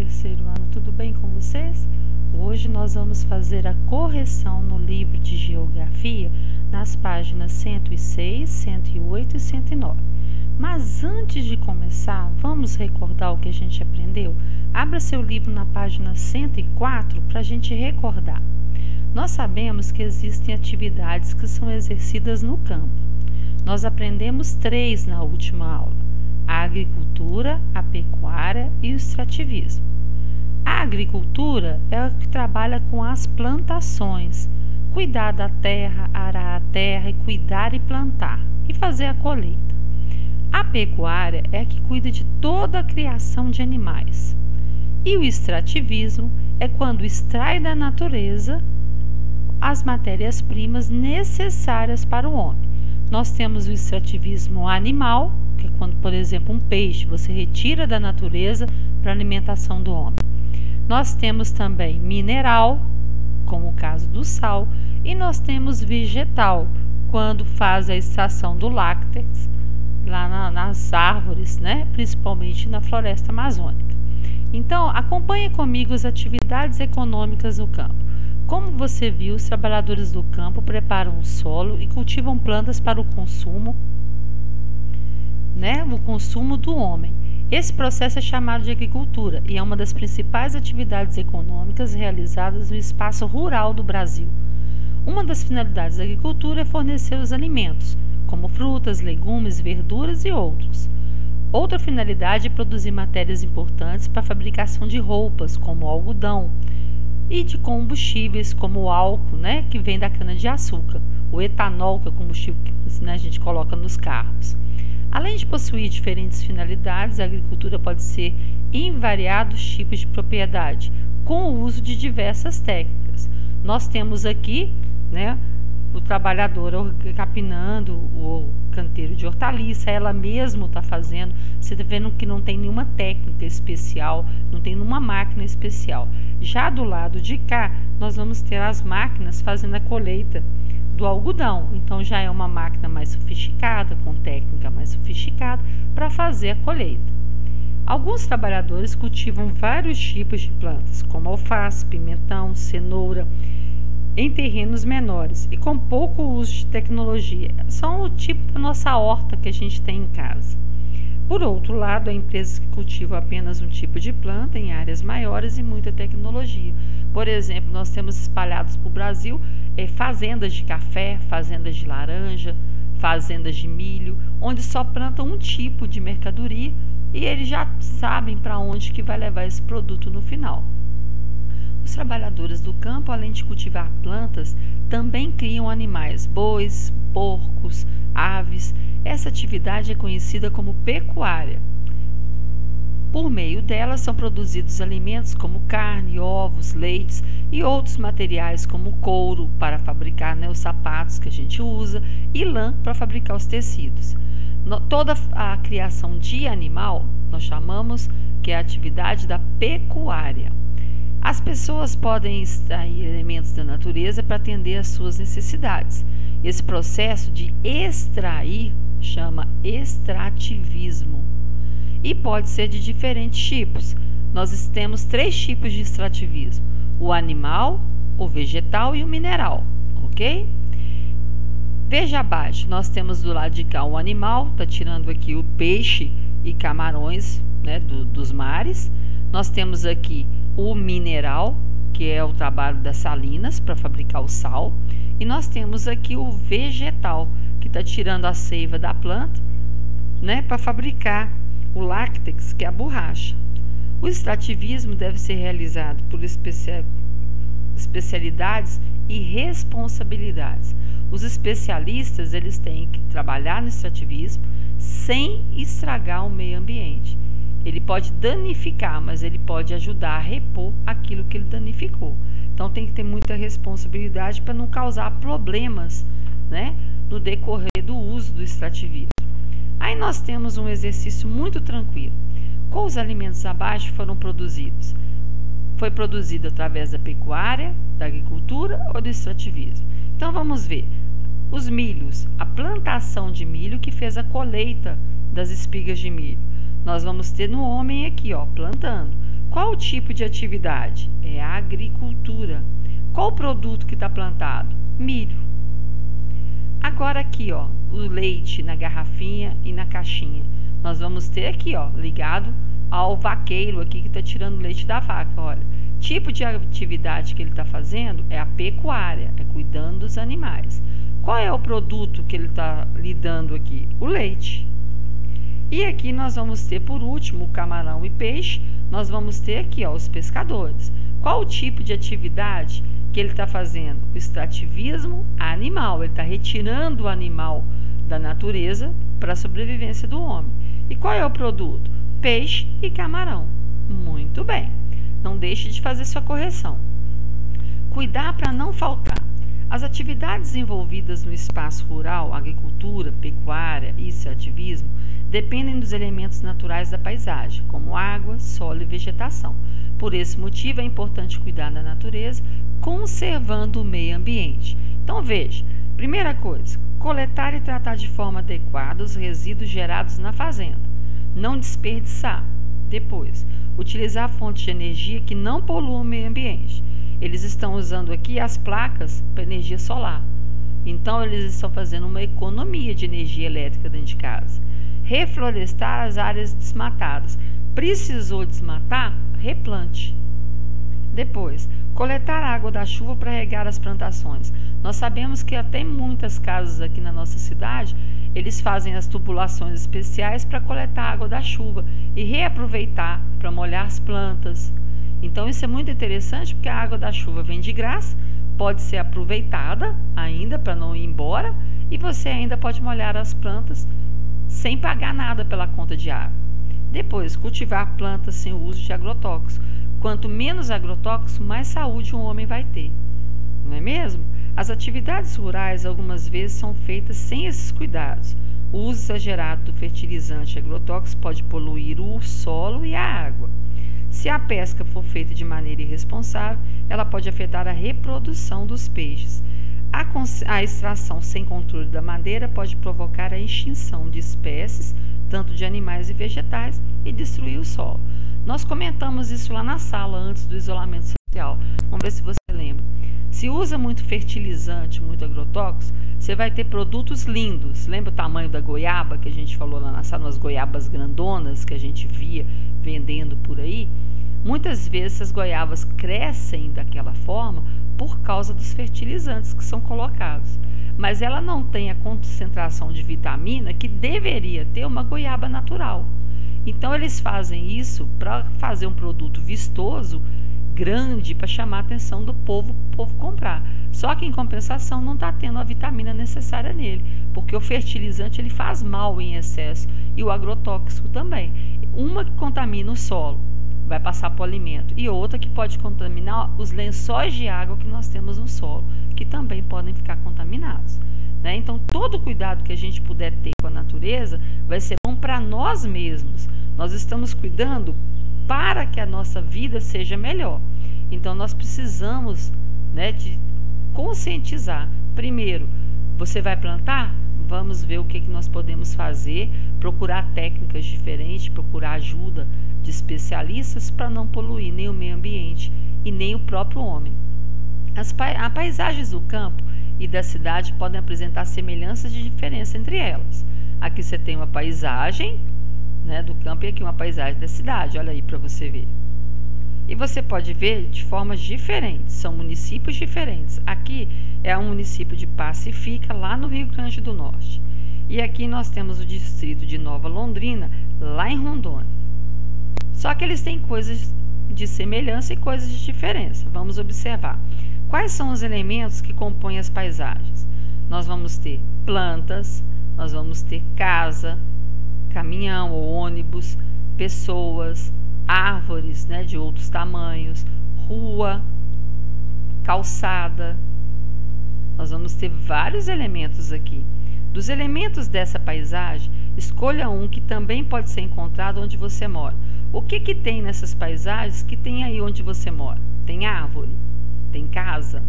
terceiro ano, tudo bem com vocês? Hoje nós vamos fazer a correção no livro de Geografia nas páginas 106, 108 e 109. Mas antes de começar, vamos recordar o que a gente aprendeu? Abra seu livro na página 104 para a gente recordar. Nós sabemos que existem atividades que são exercidas no campo. Nós aprendemos 3 na última aula: a agricultura, a pecuária e o extrativismo. A agricultura é a que trabalha com as plantações, cuidar da terra, arar a terra e cuidar e plantar, e fazer a colheita. A pecuária é a que cuida de toda a criação de animais. E o extrativismo é quando extrai da natureza as matérias-primas necessárias para o homem. Nós temos o extrativismo animal, que é quando, por exemplo, um peixe você retira da natureza para a alimentação do homem. Nós temos também mineral, como o caso do sal, e nós temos vegetal, quando faz a extração do lácteos lá nas árvores, né? Principalmente na floresta amazônica. Então, acompanhe comigo as atividades econômicas no campo. Como você viu, os trabalhadores do campo preparam o solo e cultivam plantas para o consumo, o consumo do homem. Esse processo é chamado de agricultura e é uma das principais atividades econômicas realizadas no espaço rural do Brasil. Uma das finalidades da agricultura é fornecer os alimentos, como frutas, legumes, verduras e outros. Outra finalidade é produzir matérias importantes para a fabricação de roupas, como o algodão, e de combustíveis como o álcool, que vem da cana-de-açúcar, o etanol, que é o combustível que a gente coloca nos carros. Além de possuir diferentes finalidades, a agricultura pode ser em variados tipos de propriedade, com o uso de diversas técnicas. Nós temos aqui, o trabalhador capinando o canteiro de hortaliça, ela mesma está fazendo. Você está vendo que não tem nenhuma técnica especial, não tem nenhuma máquina especial. Já do lado de cá, nós vamos ter as máquinas fazendo a colheita do algodão. Então já é uma máquina mais sofisticada, com técnica mais sofisticada, para fazer a colheita. Alguns trabalhadores cultivam vários tipos de plantas, como alface, pimentão, cenoura, em terrenos menores e com pouco uso de tecnologia. São o tipo da nossa horta que a gente tem em casa. Por outro lado, há empresas que cultivam apenas um tipo de planta em áreas maiores e muita tecnologia. Por exemplo, nós temos espalhados para o Brasil fazendas de café, fazendas de laranja, fazendas de milho, onde só plantam um tipo de mercadoria e eles já sabem para onde que vai levar esse produto no final. Os trabalhadores do campo, além de cultivar plantas, também criam animais, bois, porcos, aves. Essa atividade é conhecida como pecuária. Por meio dela são produzidos alimentos como carne, ovos, leites e outros materiais como couro para fabricar os sapatos que a gente usa e lã para fabricar os tecidos. Toda a criação de animal nós chamamos que é a atividade da pecuária. As pessoas podem extrair elementos da natureza para atender às suas necessidades. Esse processo de extrair chama extrativismo e pode ser de diferentes tipos. Nós temos 3 tipos de extrativismo: o animal, o vegetal e o mineral, ok? Veja abaixo, nós temos do lado de cá o animal, está tirando aqui o peixe e camarões dos mares. Nós temos aqui o mineral, que é o trabalho das salinas para fabricar o sal, e nós temos aqui o vegetal, que está tirando a seiva da planta, para fabricar o lácteos, que é a borracha. O extrativismo deve ser realizado por especialidades e responsabilidades. Os especialistas eles têm que trabalhar no extrativismo sem estragar o meio ambiente. Ele pode danificar, mas ele pode ajudar a repor aquilo que ele danificou. Então tem que ter muita responsabilidade para não causar problemas, no decorrer do uso do extrativismo. Aí nós temos um exercício muito tranquilo. Quais os alimentos abaixo foram produzidos? Foi produzido através da pecuária, da agricultura ou do extrativismo? Então vamos ver. Os milhos, a plantação de milho que fez a colheita das espigas de milho. Nós vamos ter no homem aqui, plantando. Qual o tipo de atividade? É a agricultura. Qual o produto que está plantado? Milho. Agora aqui, ó, o leite na garrafinha e na caixinha. Nós vamos ter aqui, ó, ligado ao vaqueiro aqui que está tirando leite da vaca, olha. Tipo de atividade que ele está fazendo é a pecuária, é cuidando dos animais. Qual é o produto que ele está lidando aqui? O leite. E aqui nós vamos ter, por último, o camarão e peixe. Nós vamos ter aqui, ó, os pescadores. Qual o tipo de atividade que ele está fazendo? O extrativismo animal. Ele está retirando o animal da natureza para a sobrevivência do homem. E qual é o produto? Peixe e camarão. Muito bem. Não deixe de fazer sua correção. Cuidar para não faltar. As atividades envolvidas no espaço rural, agricultura, pecuária e extrativismo, dependem dos elementos naturais da paisagem, como água, solo e vegetação. Por esse motivo, é importante cuidar da natureza, conservando o meio ambiente. Então, veja, primeira coisa, coletar e tratar de forma adequada os resíduos gerados na fazenda. Não desperdiçar. Depois, utilizar fontes de energia que não poluam o meio ambiente. Eles estão usando aqui as placas para energia solar. Então, eles estão fazendo uma economia de energia elétrica dentro de casa. Reflorestar as áreas desmatadas. Precisou desmatar? Replante. Depois, coletar a água da chuva para regar as plantações. Nós sabemos que até em muitas casas aqui na nossa cidade, eles fazem as tubulações especiais para coletar a água da chuva e reaproveitar para molhar as plantas. Então isso é muito interessante porque a água da chuva vem de graça, pode ser aproveitada ainda para não ir embora e você ainda pode molhar as plantas sem pagar nada pela conta de água. Depois, cultivar plantas sem o uso de agrotóxicos. Quanto menos agrotóxicos, mais saúde um homem vai ter. Não é mesmo? As atividades rurais algumas vezes são feitas sem esses cuidados. O uso exagerado do fertilizante agrotóxico pode poluir o solo e a água. Se a pesca for feita de maneira irresponsável, ela pode afetar a reprodução dos peixes. A extração sem controle da madeira pode provocar a extinção de espécies, tanto de animais e vegetais, e destruir o solo. Nós comentamos isso lá na sala antes do isolamento social. Vamos ver se você lembra. Se usa muito fertilizante, muito agrotóxico, você vai ter produtos lindos. Lembra o tamanho da goiaba que a gente falou lá na sala, umas goiabas grandonas que a gente via vendendo por aí? Muitas vezes essas goiabas crescem daquela forma por causa dos fertilizantes que são colocados. Mas ela não tem a concentração de vitamina que deveria ter uma goiaba natural. Então eles fazem isso para fazer um produto vistoso, grande, para chamar a atenção do povo, para o povo comprar. Só que em compensação não está tendo a vitamina necessária nele, porque o fertilizante ele faz mal em excesso e o agrotóxico também. Uma que contamina o solo, vai passar para o alimento, e outra que pode contaminar os lençóis de água que nós temos no solo, que também podem ficar contaminados. Né? Então, todo cuidado que a gente puder ter com a natureza vai ser bom para nós mesmos. Nós estamos cuidando para que a nossa vida seja melhor. Então, nós precisamos, né, de conscientizar. Primeiro, você vai plantar? Vamos ver o que nós podemos fazer, procurar técnicas diferentes, procurar ajuda de especialistas para não poluir nem o meio ambiente e nem o próprio homem. As paisagens do campo e da cidade podem apresentar semelhanças de diferença entre elas. Aqui você tem uma paisagem, né, do campo e aqui uma paisagem da cidade, olha aí para você ver. E você pode ver de formas diferentes, são municípios diferentes. Aqui é um município de Pacifica, lá no Rio Grande do Norte. E aqui nós temos o distrito de Nova Londrina, lá em Rondônia. Só que eles têm coisas de semelhança e coisas de diferença. Vamos observar. Quais são os elementos que compõem as paisagens? Nós vamos ter plantas, nós vamos ter casa, caminhão ou ônibus, pessoas, árvores, né, de outros tamanhos, rua, calçada. Nós vamos ter vários elementos aqui. Dos elementos dessa paisagem, escolha um que também pode ser encontrado onde você mora. O que tem nessas paisagens que tem aí onde você mora? Tem árvore, tem casa,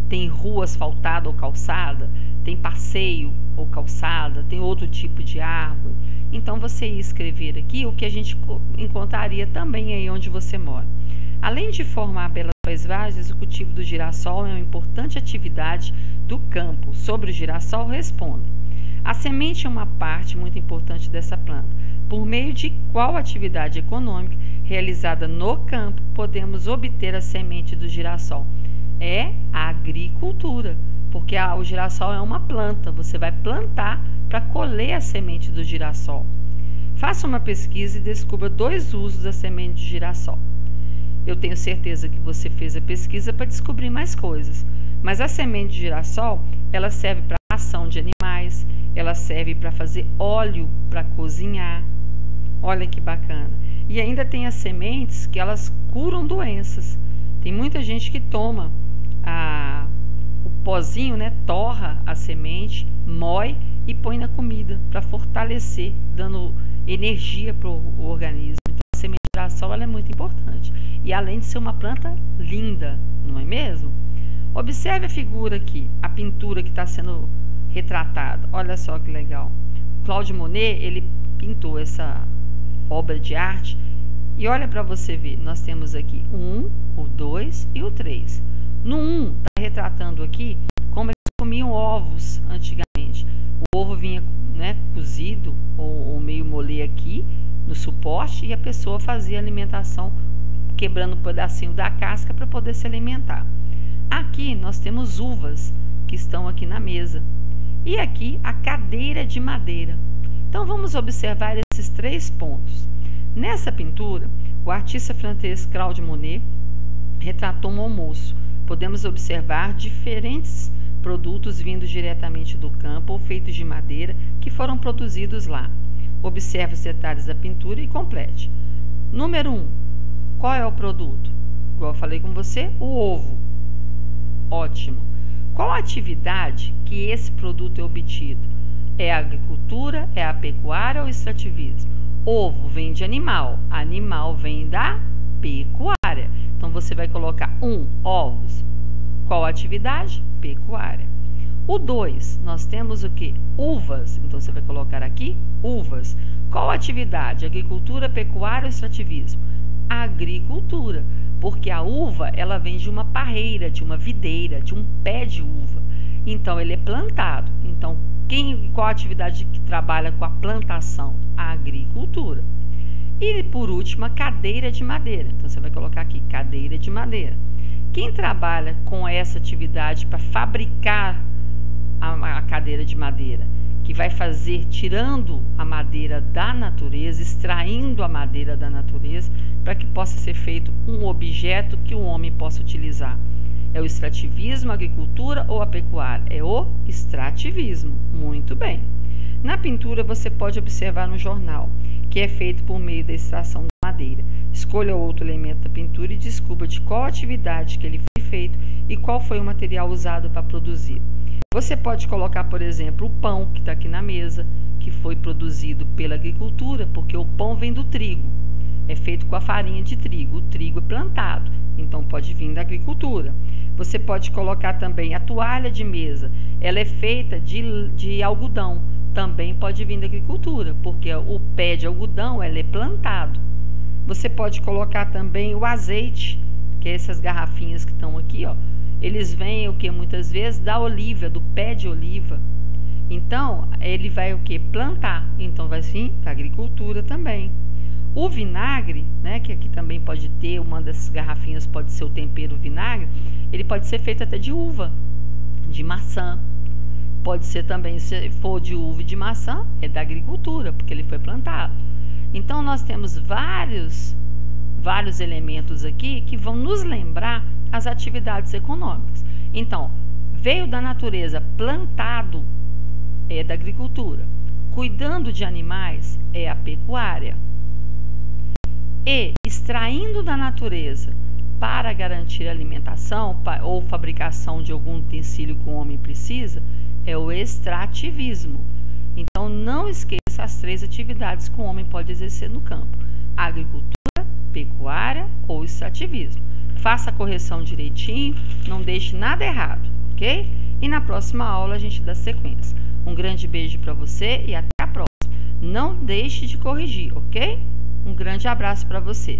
tem rua asfaltada ou calçada, tem passeio ou calçada, tem outro tipo de árvore. Então você ia escrever aqui o que a gente encontraria também aí onde você mora. Além de formar belas paisagens, o cultivo do girassol é uma importante atividade do campo. Sobre o girassol, respondo. A semente é uma parte muito importante dessa planta. Por meio de qual atividade econômica realizada no campo podemos obter a semente do girassol? É a agricultura, porque o girassol é uma planta. Você vai plantar para colher a semente do girassol. Faça uma pesquisa e descubra 2 usos da semente de girassol. Eu tenho certeza que você fez a pesquisa para descobrir mais coisas, mas a semente de girassol, ela serve para ração de animais, ela serve para fazer óleo para cozinhar. Olha que bacana. E ainda tem as sementes que elas curam doenças. Tem muita gente que toma o pozinho, né, torra a semente, moe e põe na comida para fortalecer, dando energia para o organismo. Então a semente de girassol ela é muito importante. E além de ser uma planta linda, não é mesmo? Observe a figura aqui, a pintura que está sendo retratada. Olha só que legal. Claude Monet, ele pintou essa obra de arte. E olha para você ver, nós temos aqui o 1, o 2 e o 3. No 1, está retratando aqui como eles comiam ovos antigamente. O ovo vinha, né, cozido ou meio mole aqui no suporte e a pessoa fazia alimentação quebrando um pedacinho da casca para poder se alimentar. Aqui nós temos uvas que estão aqui na mesa. E aqui a cadeira de madeira. Então vamos observar esses 3 pontos. Nessa pintura, o artista francês Claude Monet retratou um almoço. Podemos observar diferentes produtos vindos diretamente do campo ou feitos de madeira que foram produzidos lá. Observe os detalhes da pintura e complete. Número 1. Qual é o produto? Igual eu falei com você, o ovo. Ótimo. Qual a atividade que esse produto é obtido? É a agricultura, é a pecuária ou o extrativismo? Ovo vem de animal, animal vem da pecuária. Então você vai colocar 1, ovos. Qual a atividade? Pecuária. O 2, nós temos o que? Uvas. Então você vai colocar aqui uvas. Qual a atividade? Agricultura, pecuária ou extrativismo? Agricultura, porque a uva ela vem de uma parreira, de uma videira, de um pé de uva. Então ele é plantado. Então qual a atividade que trabalha com a plantação? A agricultura. E por último a cadeira de madeira. Então você vai colocar aqui cadeira de madeira. Quem trabalha com essa atividade para fabricar a cadeira de madeira? Que vai fazer, tirando a madeira da natureza, extraindo a madeira da natureza, para que possa ser feito um objeto que o homem possa utilizar. É o extrativismo, a agricultura ou a pecuária? É o extrativismo. Muito bem. Na pintura você pode observar um jornal, que é feito por meio da extração da madeira. Escolha outro elemento da pintura e descubra de qual atividade que ele foi feito e qual foi o material usado para produzir. Você pode colocar, por exemplo, o pão que está aqui na mesa, que foi produzido pela agricultura, porque o pão vem do trigo, é feito com a farinha de trigo, o trigo é plantado, então pode vir da agricultura. Você pode colocar também a toalha de mesa, ela é feita de algodão, também pode vir da agricultura, porque o pé de algodão ele é plantado. Você pode colocar também o azeite, que é essas garrafinhas que estão aqui, ó. Eles vêm o que muitas vezes da oliva, do pé de oliva. Então, ele vai o que? Plantar. Então, vai vir da agricultura também. O vinagre, né, que aqui também pode ter, uma dessas garrafinhas pode ser o tempero vinagre, ele pode ser feito até de uva, de maçã. Pode ser também, se for de uva e de maçã, é da agricultura, porque ele foi plantado. Então, nós temos vários elementos aqui que vão nos lembrar as atividades econômicas. Então, veio da natureza, plantado, é da agricultura. Cuidando de animais, é a pecuária. E extraindo da natureza para garantir a alimentação ou fabricação de algum utensílio que o homem precisa, é o extrativismo. Então, não esqueça as 3 atividades que o homem pode exercer no campo: agricultura, pecuária ou extrativismo. Faça a correção direitinho, não deixe nada errado, ok? E na próxima aula a gente dá sequência. Um grande beijo para você e até a próxima. Não deixe de corrigir, ok? Um grande abraço para você.